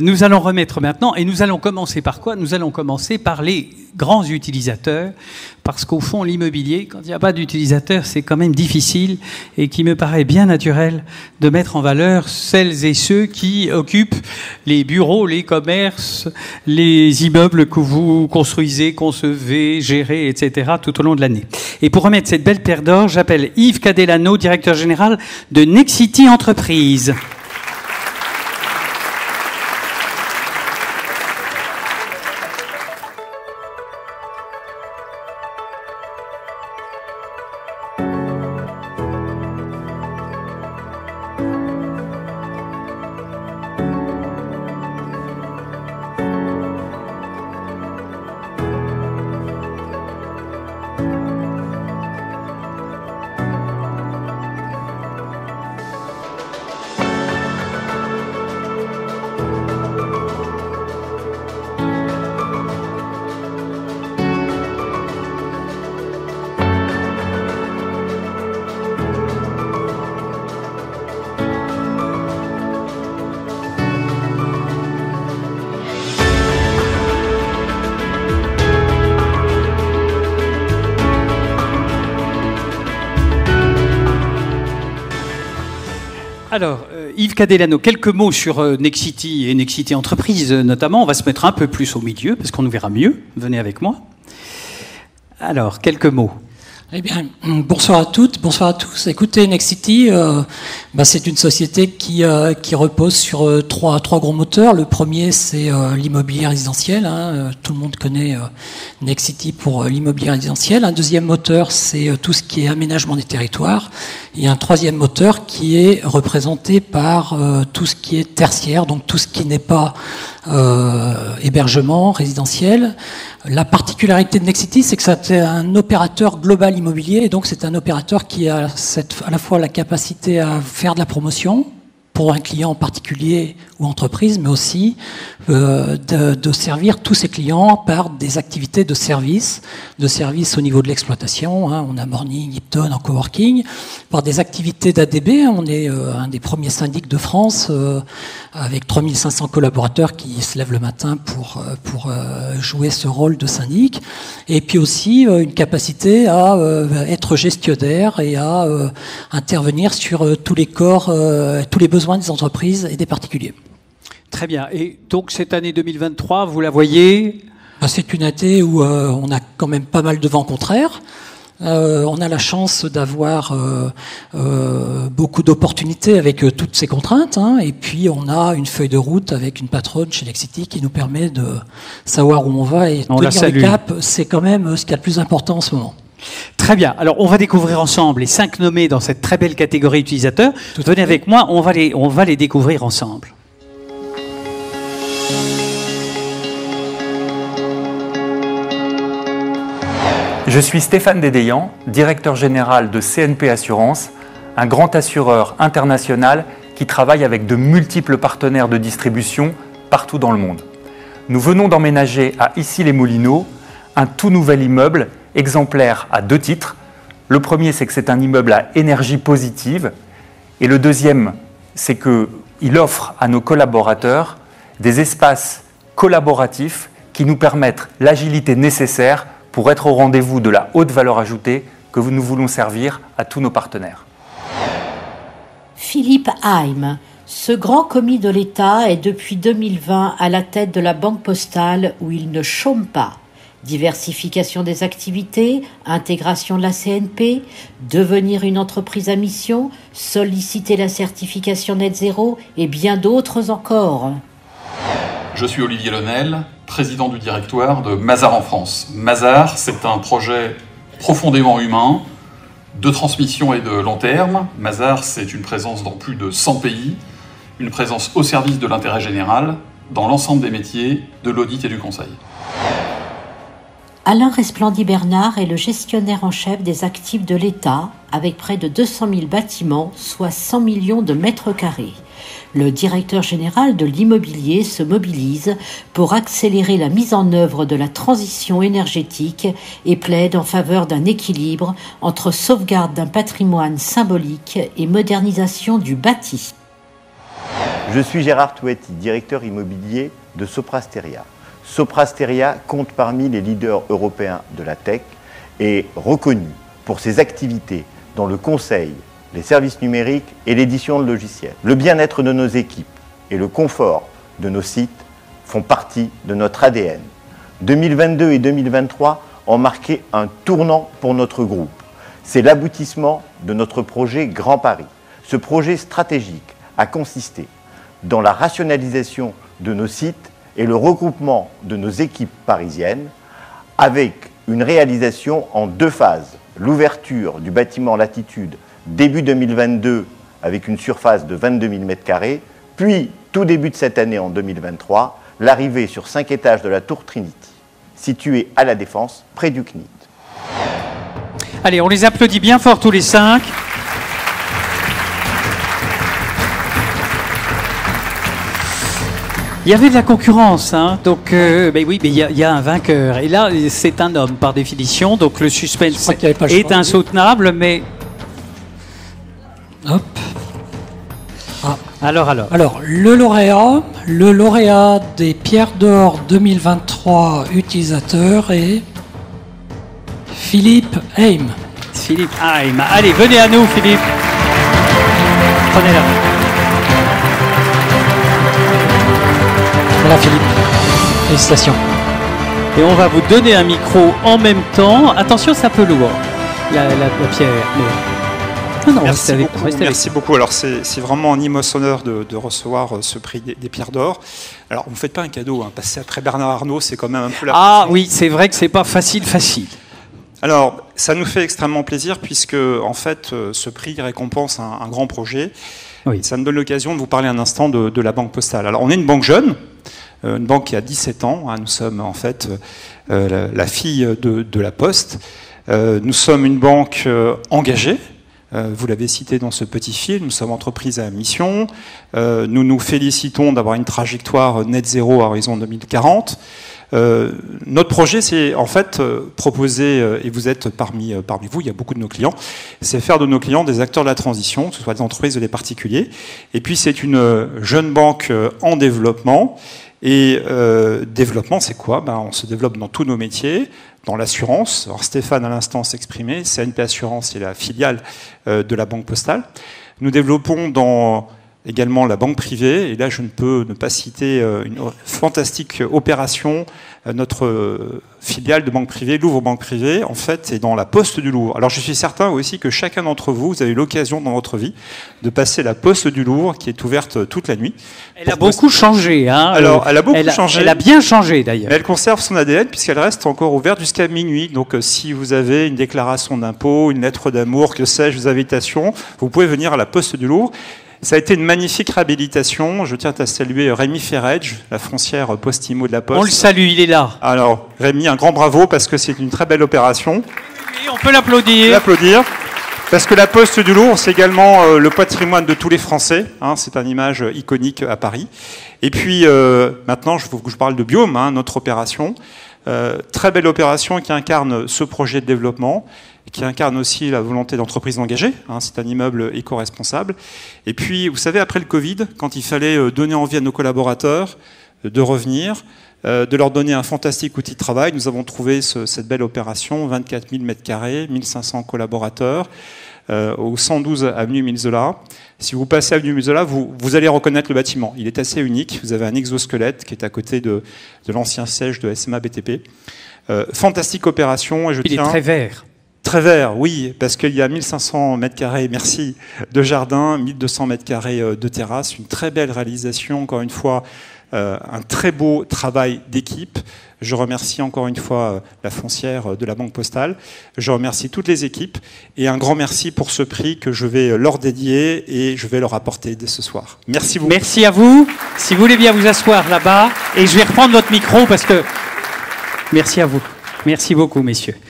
Nous allons remettre maintenant, et nous allons commencer par quoi? Nous allons commencer par les grands utilisateurs, parce qu'au fond, l'immobilier, quand il n'y a pas d'utilisateurs, c'est quand même difficile, et qu'il me paraît bien naturel de mettre en valeur celles et ceux qui occupent les bureaux, les commerces, les immeubles que vous construisez, concevez, gérez, etc., tout au long de l'année. Et pour remettre cette belle paire d'or, j'appelle Yves Cadellano, directeur général de Nexity Entreprises. Alors, Yves Cadellano, quelques mots sur Nexity et Nexity Entreprises notamment. On va se mettre un peu plus au milieu parce qu'on nous verra mieux. Venez avec moi. Alors, quelques mots. Eh bien, bonsoir à toutes, bonsoir à tous. Écoutez, Nexity, c'est une société qui repose sur trois gros moteurs. Le premier, c'est l'immobilier résidentiel. Tout le monde connaît Nexity pour l'immobilier résidentiel. Un deuxième moteur, c'est tout ce qui est aménagement des territoires. Et un troisième moteur qui est représenté par tout ce qui est tertiaire, donc tout ce qui n'est pas hébergement résidentiel. La particularité de Nexity, c'est que c'est un opérateur global immobilier, et donc c'est un opérateur qui a à la fois la capacité à faire de la promotion pour un client en particulier ou entreprise, mais aussi de servir tous ses clients par des activités de service au niveau de l'exploitation. On a Morning, Ipton en coworking, par des activités d'ADB. On est un des premiers syndics de France avec 3500 collaborateurs qui se lèvent le matin pour jouer ce rôle de syndic. Et puis aussi une capacité à être gestionnaire et à intervenir sur tous les corps, tous les besoins des entreprises et des particuliers. Très bien. Et donc cette année 2023, vous la voyez? C'est une année où on a quand même pas mal de vent contraire. On a la chance d'avoir beaucoup d'opportunités avec toutes ces contraintes, et puis on a une feuille de route avec une patronne chez Nexity qui nous permet de savoir où on va et tenir le cap. C'est quand même ce qu'il y a de plus important en ce moment. Très bien. Alors, on va découvrir ensemble les 5 nommés dans cette très belle catégorie utilisateurs. Venez avec moi, on va les découvrir ensemble. Je suis Stéphane Dédéian, directeur général de CNP Assurance, un grand assureur international qui travaille avec de multiples partenaires de distribution partout dans le monde. Nous venons d'emménager à Issy-les-Moulineaux, un tout nouvel immeuble exemplaire à 2 titres. Le premier, c'est que c'est un immeuble à énergie positive. Et le deuxième, c'est qu'il offre à nos collaborateurs des espaces collaboratifs qui nous permettent l'agilité nécessaire pour être au rendez-vous de la haute valeur ajoutée que nous voulons servir à tous nos partenaires. Philippe Heim, ce grand commis de l'État est depuis 2020 à la tête de la Banque Postale où il ne chôme pas. Diversification des activités, intégration de la CNP, devenir une entreprise à mission, solliciter la certification net zéro et bien d'autres encore. Je suis Olivier Lenel, président du directoire de Mazars en France. Mazars, c'est un projet profondément humain, de transmission et de long terme. Mazars, c'est une présence dans plus de 100 pays, une présence au service de l'intérêt général, dans l'ensemble des métiers de l'audit et du conseil. Alain Resplandy-Bernard est le gestionnaire en chef des actifs de l'État, avec près de 200 000 bâtiments, soit 100 millions de mètres carrés. Le directeur général de l'immobilier se mobilise pour accélérer la mise en œuvre de la transition énergétique et plaide en faveur d'un équilibre entre sauvegarde d'un patrimoine symbolique et modernisation du bâti. Je suis Gérard Touetti, directeur immobilier de Soprasteria. Soprasteria compte parmi les leaders européens de la tech et reconnu pour ses activités dans le conseil, les services numériques et l'édition de logiciels. Le bien-être de nos équipes et le confort de nos sites font partie de notre ADN. 2022 et 2023 ont marqué un tournant pour notre groupe. C'est l'aboutissement de notre projet Grand Paris. Ce projet stratégique a consisté dans la rationalisation de nos sites et le regroupement de nos équipes parisiennes avec une réalisation en 2 phases. L'ouverture du bâtiment Latitude début 2022 avec une surface de 22 000 m², puis tout début de cette année en 2023, l'arrivée sur 5 étages de la Tour Trinity, située à La Défense, près du CNIT. Allez, on les applaudit bien fort tous les 5. Il y avait de la concurrence, hein, donc ben oui, mais il y a un vainqueur. Et là, c'est un homme par définition, donc le suspense est insoutenable, mais... Hop. Ah. Alors. Alors, le lauréat des Pierres d'Or 2023 utilisateurs est Philippe Heim. Philippe Heim. Allez, venez à nous, Philippe. Prenez-la. Voilà, Philippe. Félicitations. Et on va vous donner un micro en même temps. Attention, c'est un peu lourd, la pierre. Mais... Non, merci beaucoup. Alors, c'est vraiment un immense honneur de recevoir ce prix des Pierres d'Or. Alors, vous ne faites pas un cadeau, hein. Passer après Bernard Arnault, c'est quand même un peu la... Ah oui, c'est vrai que c'est pas facile. Alors, ça nous fait extrêmement plaisir puisque, en fait, ce prix récompense un grand projet. Oui. Ça me donne l'occasion de vous parler un instant de la Banque Postale. Alors, on est une banque jeune, une banque qui a 17 ans. Hein. Nous sommes, en fait, la fille de la Poste. Nous sommes une banque engagée. Vous l'avez cité dans ce petit film, nous sommes entreprise à mission. Nous nous félicitons d'avoir une trajectoire net zéro à horizon 2040. Notre projet, c'est en fait proposer, et vous êtes parmi vous, il y a beaucoup de nos clients, c'est faire de nos clients des acteurs de la transition, que ce soit des entreprises ou des particuliers. Et puis c'est une jeune banque en développement. Et développement, c'est quoi ? On se développe dans tous nos métiers, dans l'assurance. Alors Stéphane, à l'instant, s'exprimait. CNP Assurance est la filiale de la Banque Postale. Nous développons dans également la banque privée. Et là, je ne peux ne pas citer une fantastique opération. Notre filiale de banque privée, Louvre Banque Privée, en fait, est dans la Poste du Louvre. Alors, je suis certain aussi que chacun d'entre vous, vous avez eu l'occasion dans votre vie de passer la Poste du Louvre, qui est ouverte toute la nuit. Elle a beaucoup changé. Hein, alors, elle a beaucoup changé. Elle a bien changé, d'ailleurs. Mais elle conserve son ADN, puisqu'elle reste encore ouverte jusqu'à minuit. Donc, si vous avez une déclaration d'impôt, une lettre d'amour, que sais-je, des invitations, vous pouvez venir à la Poste du Louvre. Ça a été une magnifique réhabilitation. Je tiens à saluer Rémi Ferredge, la foncière Post-Imo de la Poste. On le salue, il est là. Alors, Rémi, un grand bravo parce que c'est une très belle opération. Oui, on peut l'applaudir. Parce que la Poste du Louvre, c'est également le patrimoine de tous les Français. Hein, c'est une image iconique à Paris. Et puis, maintenant, je parle de Biome, hein, notre opération. Très belle opération qui incarne ce projet de développement, qui incarne aussi la volonté d'entreprise engagée. Hein, c'est un immeuble éco-responsable. Et puis, vous savez, après le Covid, quand il fallait donner envie à nos collaborateurs de revenir, de leur donner un fantastique outil de travail, nous avons trouvé cette belle opération, 24 000 m², 1500 collaborateurs, au 112 avenue Émile Zola. Si vous passez avenue Émile Zola, vous allez reconnaître le bâtiment. Il est assez unique. Vous avez un exosquelette qui est à côté de l'ancien siège de SMA BTP. Fantastique opération. Et il est très vert. Très vert, oui, parce qu'il y a 1500 m², merci, de jardin, 1200 m² de terrasse, une très belle réalisation, encore une fois, un très beau travail d'équipe. Je remercie encore une fois la foncière de la Banque Postale. Je remercie toutes les équipes et un grand merci pour ce prix que je vais leur dédier et je vais leur apporter dès ce soir. Merci beaucoup. Merci à vous. Si vous voulez bien vous asseoir là-bas, et je vais reprendre votre micro parce que... Merci à vous. Merci beaucoup, messieurs.